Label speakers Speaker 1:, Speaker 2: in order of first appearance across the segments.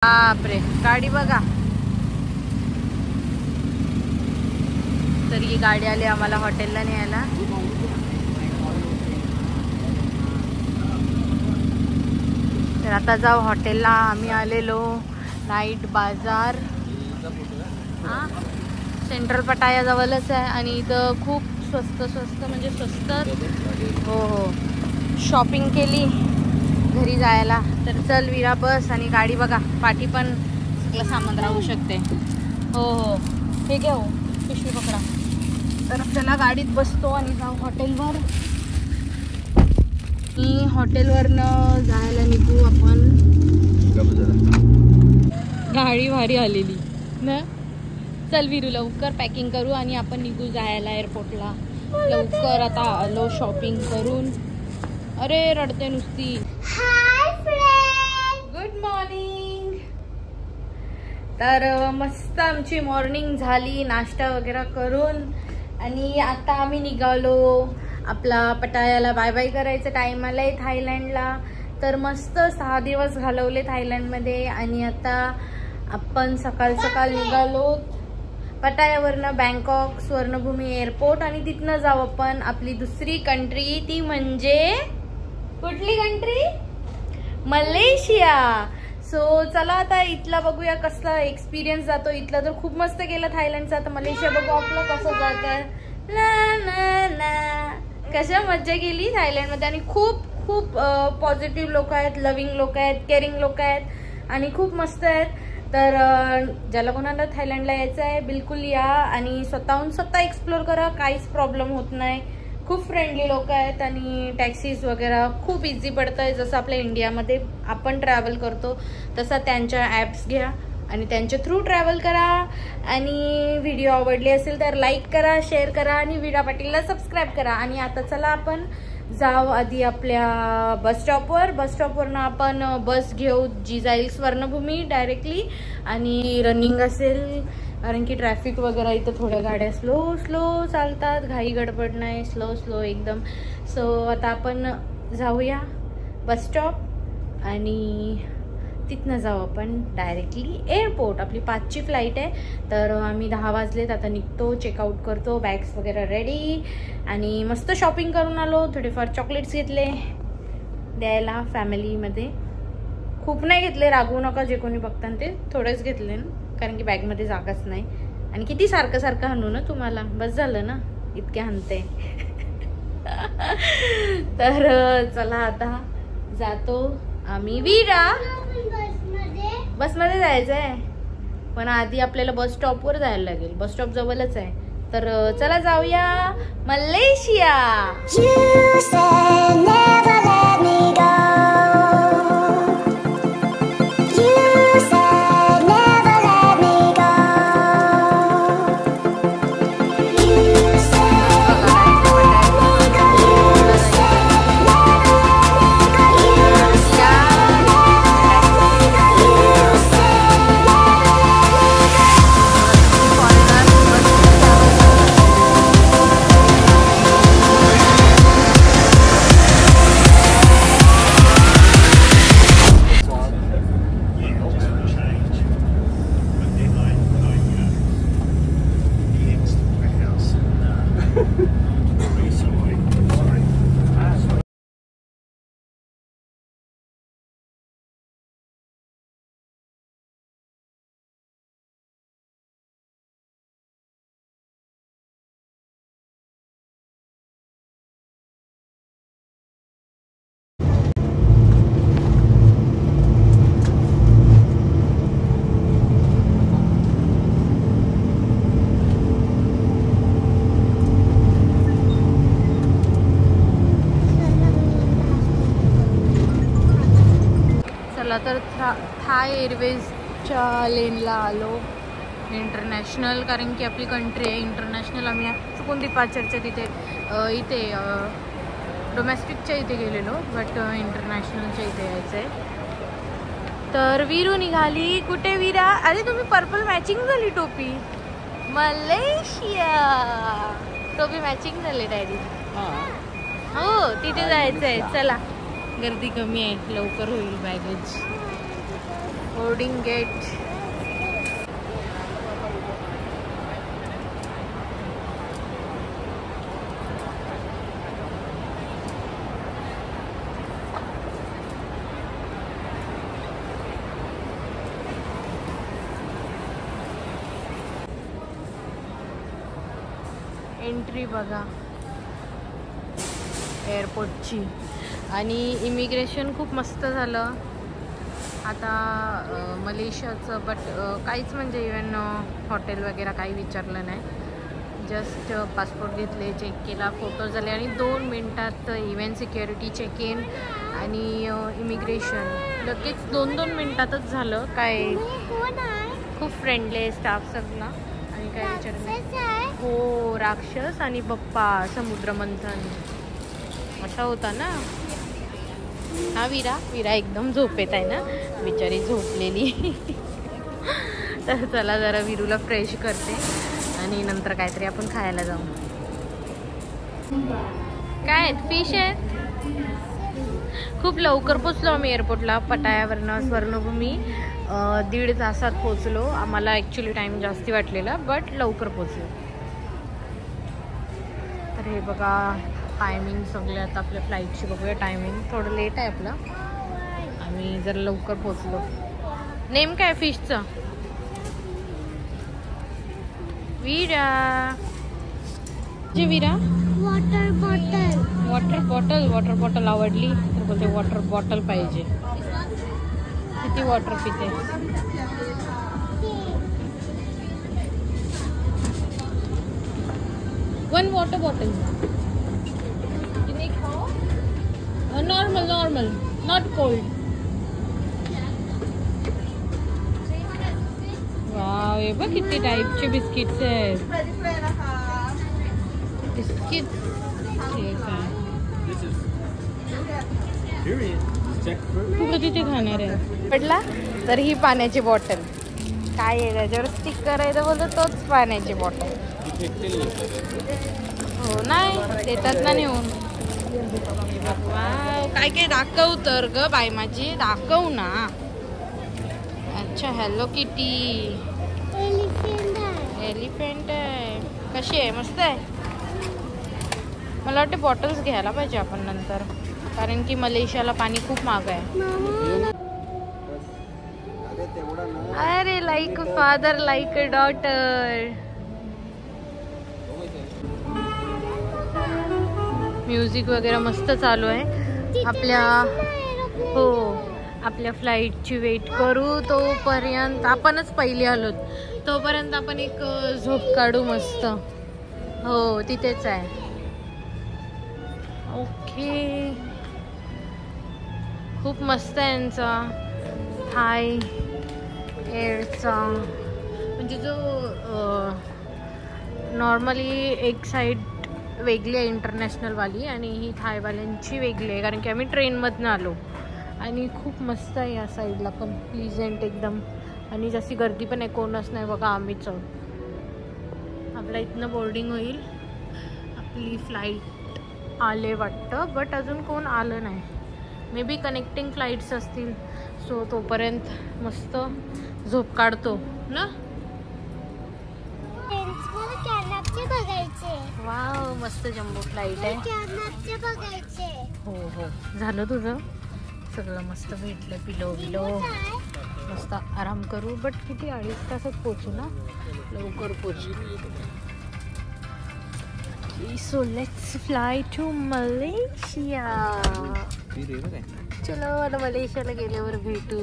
Speaker 1: बापरे, गाडी बघा. तर ही गाडी आली आम्हाला हॉटेलला न्यायला. तर आता जाऊ हॉटेलला. आम्ही आलेलो नाईट बाजार. सेंट्रल पटायाजवळच आहे आणि इथं खूप स्वस्त म्हणजे स्वस्त. हो हो, शॉपिंग केली घरी जायला. तर चल विरा बस. आणि गाडी बघा, पाठी पण सगळं सामान राहू शकते. हो हो, हे घ्या हो, पिशवी पकडा. तर चला गाडीत बसतो आणि जाऊ हॉटेलवर. हॉटेलवरनं जायला निघू आपण. गाडी भारी आलेली ना. चल विरू, लवकर पॅकिंग करू आणि आपण निघू जायला एअरपोर्टला लवकर. आता आलो शॉपिंग करून. अरे रडते नुसती. Hi friend, good morning. तर मस्त आमची मॉर्निंग झाली, नाश्ता वगैरे करून. आणि आता आम्ही निघालो आपला पटायाला बाय बाय करायचं. टाइम आलाय थायलंडला. तर मस्त 6 दिवस घालवले थायलंडमध्ये. आणि आता आपण सकाळ सकाळ निघालो पटायावरनं बँकॉक स्वर्णभूमी एअरपोर्ट. आणि तिथनं जाऊ आपण आपली दुसरी कंट्री. ती म्हणजे कुठली कंट्री? मलेशिया. सो चला आता इथला बघूया कसला एक्सपिरियन्स जातो. इथला तर खूप मस्त गेला थायलंडचा. आता मलेशिया बघू आपलं कसं जात आहे. ना ना ना, कशा मज्जा केली थायलंडमध्ये. आणि खूप खूप पॉझिटिव्ह लोक आहेत, लव्हिंग लोक आहेत, केअरिंग लोक आहेत आणि खूप मस्त आहेत. तर ज्याला कोणाला थायलंडला यायचं आहे बिलकुल या आणि स्वतःहून स्वतः एक्सप्लोर करा. काहीच प्रॉब्लेम होत नाही. खूप फ्रेंडली लोक आहेत आणि टॅक्सीज वगैरे खूप इझी पडतं आहे. जसं आपल्या इंडियामध्ये आपण ट्रॅव्हल करतो तसा त्यांच्या ॲप्स घ्या आणि त्यांच्या थ्रू ट्रॅव्हल करा. आणि व्हिडिओ आवडली असेल तर लाईक करा, शेअर करा आणि विरा पाटीलला सबस्क्राईब करा. आणि आता चला आपण जाऊ आधी आपल्या बस स्टॉपवर. बस स्टॉपवरनं आपण बस घेऊ जी जाईल स्वर्णभूमी डायरेक्टली. आणि रनिंग असेल कारण की ट्रॅफिक वगैरे इथं थोड्या गाड्या स्लो चालतात. घाई गडबड नाही, स्लो एकदम. सो आता आपण जाऊया बस स्टॉप आणि तिथनं जाऊ आपण डायरेक्टली एअरपोर्ट. आपली 5ची फ्लाईट आहे. तर आम्ही 10 वाजलेत आता निघतो. चेकआउट करतो, बॅग्स वगैरे रेडी. आणि मस्त शॉपिंग करून आलो. थोडेफार चॉकलेट्स घेतले द्यायला फॅमिलीमध्ये. खूप नाही घेतले, रागवू नका जे कोणी बघताना. ते थोडेच घेतले ना कारण की बॅगमध्ये जागाच नाही. आणि किती सारखं हाणू ना तुम्हाला, बस झालं ना इतके हाणते. तर चला आता जातो आम्ही. विरा बसमध्ये जायचं आहे पण आधी आपल्याला बस स्टॉपवर जायला लागेल. बस स्टॉप जवळच आहे. तर चला जाऊया मलेशिया. तर थाय एअरवेजच्या लेनला आलो इंटरनॅशनल. कारण की आपली कंट्री आहे इंटरनॅशनल. आम्ही चुकून डिपार्चरच्या तिथे इथे डोमेस्टिकच्या इथे गेलेलो बट इंटरनॅशनलच्या इथे यायचं आहे. तर विरू निघाली. कुठे विरा? अरे तुम्ही पर्पल मॅचिंग झाली टोपी. मलेशिया टोपी मॅचिंग झाली डॅडी. हो तिथे जायचं आहे. चला गर्दी कमी आहे, लवकर होईल बॅगेज. Boarding gate. एंट्री बघा एअरपोर्टची. आणि इमिग्रेशन खूप मस्त झालं आता मलेशियाचं. बट काहीच म्हणजे इवन हॉटेल वगैरे काही विचारलं नाही. जस्ट पासपोर्ट घेतले, चेक केला, फोटो झाले आणि 2 मिनटात इव्हेंट सिक्युरिटी चेक इन आणि इमिग्रेशन लगेच 2-2 मिनटातच झालं. काय खूप फ्रेंडली स्टाफ सगळा. आणि काय विचारलं हो, राक्षस आणि बप्पा समुद्र मंथन असा होता ना. हा विरा एकदम झोपेत आहे ना, बिचारी झोपलेली. तर चला जरा विरूला फ्रेश करते आणि नंतर काहीतरी आपण खायला जाऊ. काय आहेत? फिश आहेत. खूप लवकर पोचलो आम्ही एअरपोर्टला पटायावरनं स्वर्णभूमी. 1.5 तासात पोचलो. आम्हाला ॲक्च्युली टाईम जास्ती वाटलेला बट लवकर पोचलो. तर हे बघा टायमिंग सगळे आता आपल्या फ्लाईटची बघूया. टायमिंग थोडं लेट आहे आपलं. आम्ही जरा लवकर पोचलो. नेम काय फिशचं? विरा विरा वॉटर बॉटल आवडली तर बोलते वॉटर बॉटल पाहिजे. किती वॉटर पिते? One water bottle. Normal not cold. Wow, हे बघ किती टाईपचे बिस्किट्स आहेत. बिस्किट तू कधी ते खाणार आहे? पडला तर ही पाण्याची बॉटल. काय आहे त्याच्यावर स्टिकर आहे तर बोलतो तोच पाण्याची बॉटल. हो नाही देतात ना नेऊन. काय काय दाखव तर ग बाई माझी, दाखव ना. अच्छा हॅलो किटी. एलिफंट आहे. कशी आहे? मस्त आहे. मला वाटते बॉटल्स घ्यायला पाहिजे आपण नंतर, कारण की मलेशियाला पाणी खूप महाग आहे. अरे like father like a daughter. Music वगैरे मस्त चालू आहे. आपल्या हो आपल्या फ्लाईटची वेट करू तोपर्यंत आपणच पहिले आलो. तोपर्यंत आपण एक झोप काढू मस्त. हो तिथेच आहे. ओके खूप मस्त आहे यांचा थाय एअरचा. म्हणजे जो नॉर्मली एक साईड वेगळी आहे इंटरनॅशनलवाली आणि ही थायवाल्यांची वेगळी आहे, कारण की आम्ही ट्रेनमधनं आलो. आणि खूप मस्त आहे या साईडला पण, प्लीझंट एकदम. आणि जास्ती गर्दी पण आहे, कोणच नाही बघा. आम्हीच आहोत. आपला इथनं बोर्डिंग होईल. आपली फ्लाईट आले वाटतं बट अजून कोण आलं नाही. मे बी कनेक्टिंग फ्लाईट्स असतील. सो तोपर्यंत मस्त झोप काढतो ना. वाव मस्त जम्बो फ्लाईट आहे. हो हो झालं तुझं सगळं मस्त भेटलं. पिलो बिलो मस्त आराम करू. बट किती 2.5 तासात पोचू ना, लवकर पोचू. So let's fly to Malaysia. चलो आता मलेशियाला गेल्यावर भेटू.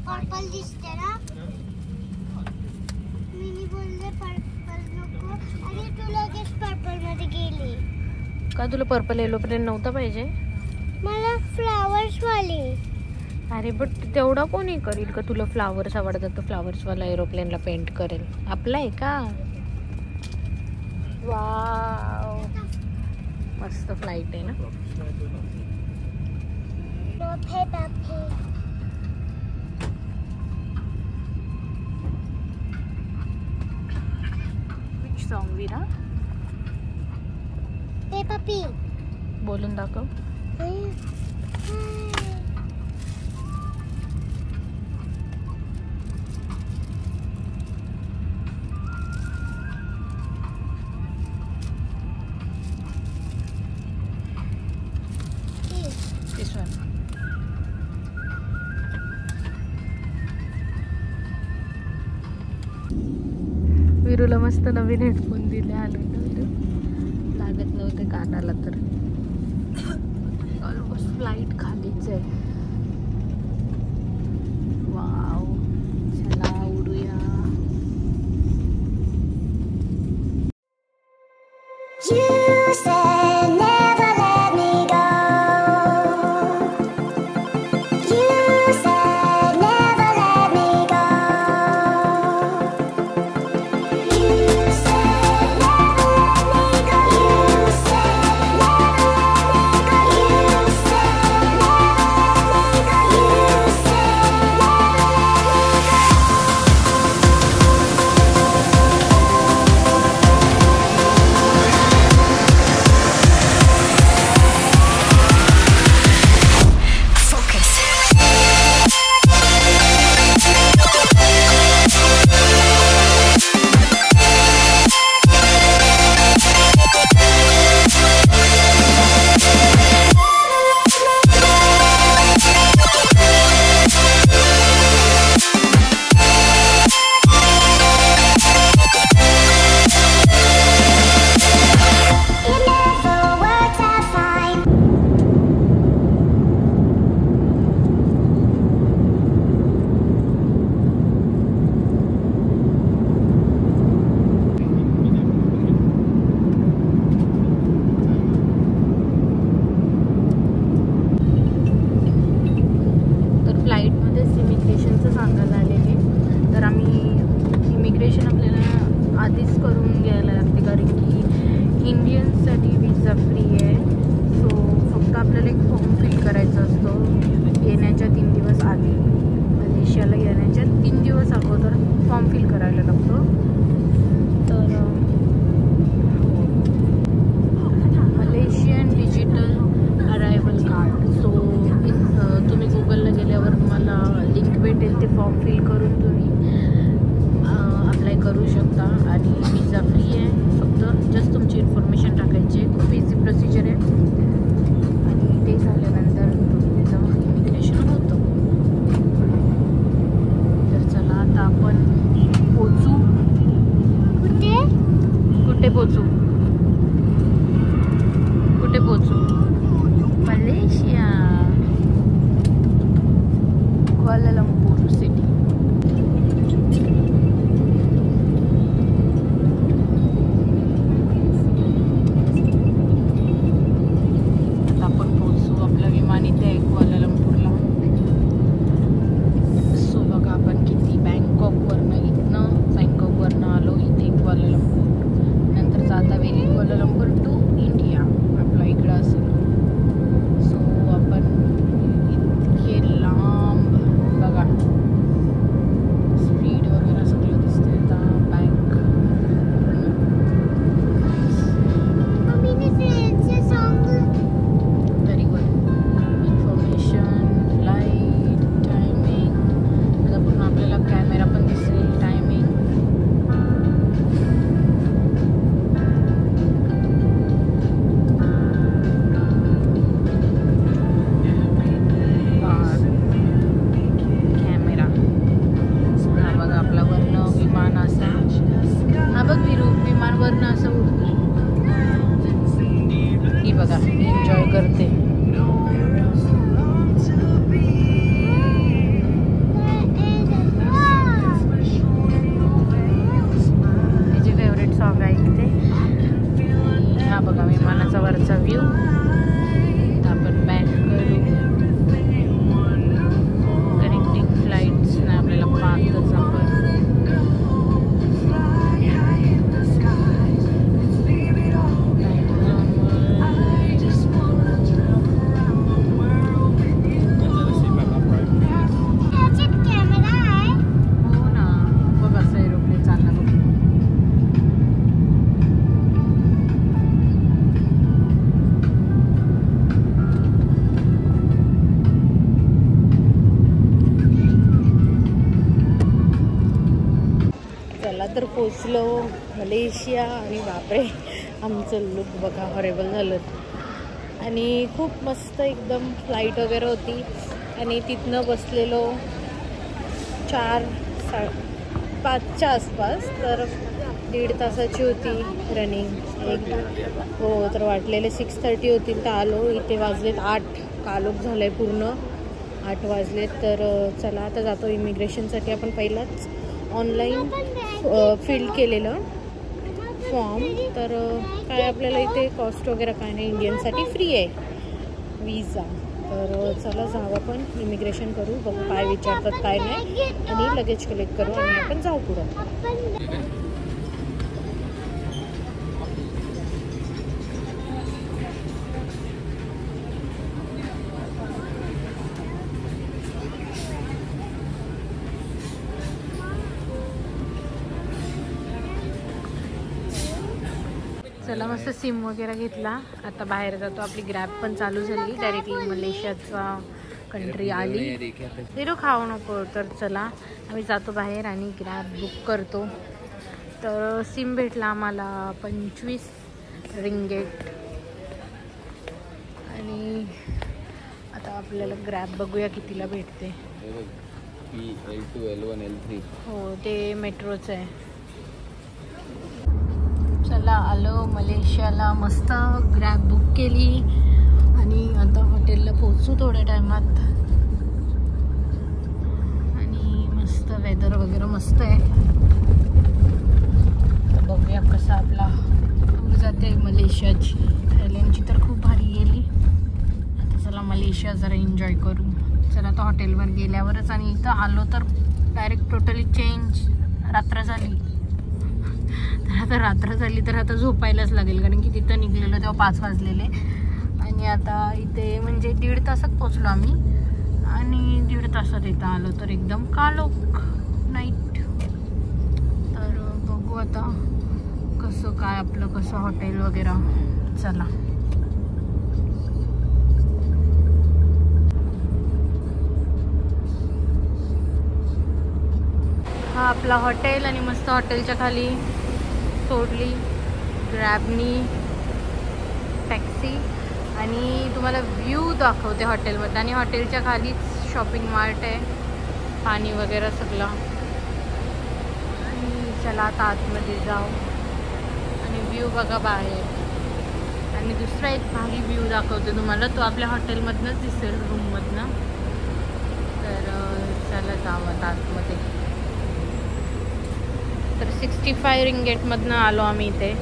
Speaker 2: पर्पल दिसते ना, मी बोलले पर्पल नको आणि तू लगेच पर्पल मध्ये गेली.
Speaker 1: का तुला पर्पल एरोप्लेन नव्हता पाहिजे?
Speaker 2: मला फ्लावर्स वाली.
Speaker 1: अरे बट तेवढा कोणी करील का? तुला फ्लावर्स आवडतात तर फ्लावर्सवाला एरोप्लेनला पेंट करेल. आपला आहे का? वाव मस्त फ्लाईट आहे ना. विच सॉन्ग विरा?
Speaker 2: पेपा पी
Speaker 1: बोलून दाखव. मस्त नवीन हेडफोन दिले आणून लागत नव्हते कानाला तर. ऑलमोस्ट फ्लाईट खालीच आहे. वाव, चला उडूया. तर पोचलो मलेशिया आणि बापरे आमचं लुक बघा हॉरेबल झालं आणि खूप मस्त एकदम फ्लाईट वगैरे होती आणि तिथनं बसलेलो 4-5च्या आसपास तर 1.5 तासाची होती रनिंग. हो, तर वाटलेले 6:30 होतील तर आलो. इथे वाजलेत 8. कालोख झालं आहे पूर्ण. 8 वाजलेत. तर चला आता जातो इमिग्रेशनसाठी. आपण पहिलाच ऑनलाईन फिल केलेलं फॉर्म. तर काय आपल्याला इथे कॉस्ट वगैरे काय नाही, इंडियनसाठी फ्री आहे विजा. तर चला जाऊ आपण इमिग्रेशन करू, बघू काय विचारतात काय नाही, आणि लगेज कलेक्ट करू आणि आपण जाऊ पुढं. चला मस्त सिम वगैरे घेतला. आता बाहेर जातो. आपली ग्रॅब पण चालू झाली. डायरेक्टली मलेशियाचा कंट्री आली. हिरो खाऊ नको. तर चला आम्ही जातो बाहेर आणि ग्रॅब बुक करतो. तर सिम भेटला आम्हाला 25 रिंगेट. आणि आता आपल्याला ग्रॅब बघूया कितीला भेटते.
Speaker 3: L2, L1, L3.
Speaker 1: हो, ते मेट्रोचं आहे. चला आलो मलेशियाला. मस्त ग्रॅब बुक केली आणि आता हॉटेलला पोहोचू थोड्या टायमात. आणि मस्त वेदर वगैरे मस्त आहे. तर बघूया कसं आपला टूर जाते मलेशियाची. थायलंडची तर खूप भारी गेली. आता चला मलेशिया जरा एन्जॉय करू. चला आता हॉटेलवर गेल्यावरच. आणि इथं आलो तर डायरेक्ट टोटली चेंज. रात्र झाली. तर आता रात्र झाली तर आता झोपायलाच लागेल, कारण की तिथं निघलेलो तेव्हा 5 वाजलेले. आणि आता इथे म्हणजे 1.5 तासात पोचलो आम्ही. आणि 1.5 तासात इथं आलो तर एकदम कालोख नाईट. तर बघू आता कसं काय आपलं कसं हॉटेल वगैरे. चला हा आपला हॉटेल. आणि मस्त हॉटेलच्या खाली सोडली ग्रॅबनी टॅक्सी. आणि तुम्हाला व्ह्यू दाखवते हॉटेलमध्ये. आणि हॉटेलच्या खालीच शॉपिंग मार्ट आहे, पाणी वगैरे सगळं. आणि चला आता आतमध्ये जाऊ आणि व्ह्यू बघा बाहेर. आणि दुसरा एक भारी व्ह्यू दाखवते तुम्हाला, तो आपल्या हॉटेलमधनंच दिसेल, रूममधनं. तर चला जाऊ आता आतमध्ये. तर 65 रिंगेटमधनं आलो आम्ही इथे.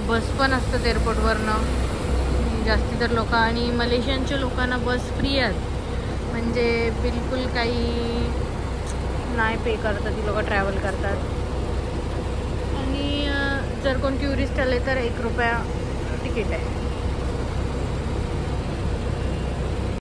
Speaker 1: बस पण असतात एअरपोर्टवरनं जास्ती तर लोक. आणि मलेशियनच्या लोकांना बस फ्री आहेत, म्हणजे बिलकुल काही नाही पे करतात. ती लोक ट्रॅव्हल करतात. आणि जर कोण टुरिस्ट आले तर 1 रुपया तिकीट आहे.